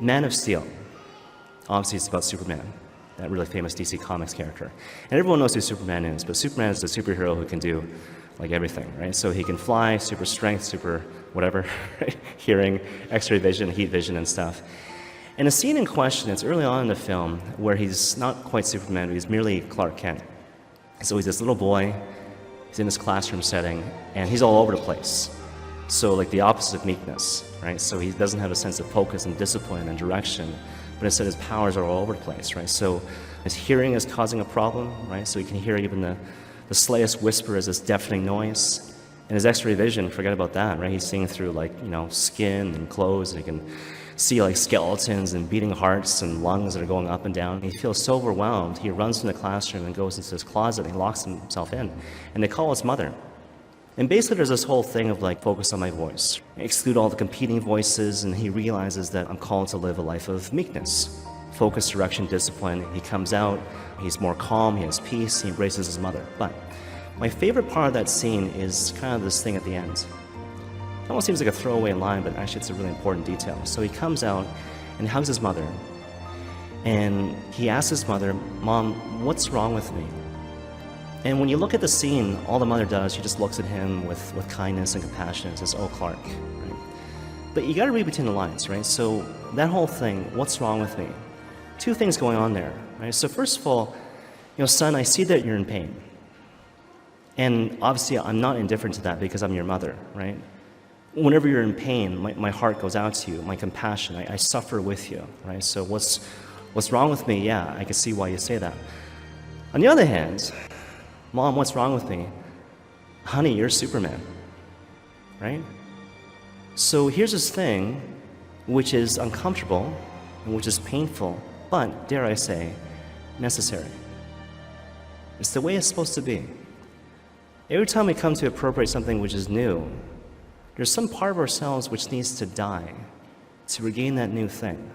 Man of Steel. Obviously, it's about Superman, that really famous DC Comics character. And everyone knows who Superman is, but Superman is the superhero who can do like everything, right? So he can fly, super strength, super whatever, right? Hearing, X-ray vision, heat vision, and stuff. And the scene in question, it's early on in the film, where he's not quite Superman, but he's merely Clark Kent. So he's this little boy, he's in this classroom setting, and he's all over the place. So like the opposite of meekness, right? So he doesn't have a sense of focus and discipline and direction, but instead his powers are all over the place, right? So his hearing is causing a problem, right? So he can hear even the slightest whisper as this deafening noise. And his X-ray vision, forget about that, right? He's seeing through like, skin and clothes, and he can see like skeletons and beating hearts and lungs that are going up and down. He feels so overwhelmed, he runs from the classroom and goes into his closet and he locks himself in. And they call his mother. And basically there's this whole thing of like, focus on my voice. Exclude all the competing voices, and he realizes that I'm called to live a life of meekness. Focus, direction, discipline. He comes out, he's more calm, he has peace, he embraces his mother. But my favorite part of that scene is kind of this thing at the end. It almost seems like a throwaway line, but actually it's a really important detail. So he comes out and hugs his mother, and he asks his mother, "Mom, what's wrong with me?" And when you look at the scene, all the mother does, she just looks at him with kindness and compassion and says, "Oh, Clark." Right? But you gotta read between the lines, right? So that whole thing, what's wrong with me? Two things going on there, right? So first of all, son, I see that you're in pain. And obviously I'm not indifferent to that because I'm your mother, right? Whenever you're in pain, my heart goes out to you, my compassion, I suffer with you, right? So what's wrong with me? Yeah, I can see why you say that. On the other hand, Mom, what's wrong with me? Honey, you're Superman, right? So here's this thing which is uncomfortable and which is painful, but, dare I say, necessary. It's the way it's supposed to be. Every time we come to appropriate something which is new, there's some part of ourselves which needs to die to regain that new thing.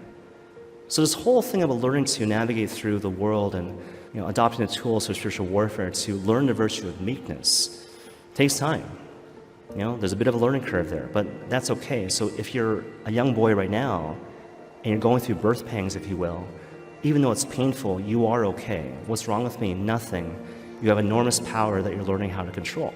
So this whole thing about learning to navigate through the world and adopting the tools of spiritual warfare to learn the virtue of meekness takes time. There's a bit of a learning curve there, but that's okay. So if you're a young boy right now and you're going through birth pangs, if you will, even though it's painful, you are okay. What's wrong with me? Nothing. You have enormous power that you're learning how to control.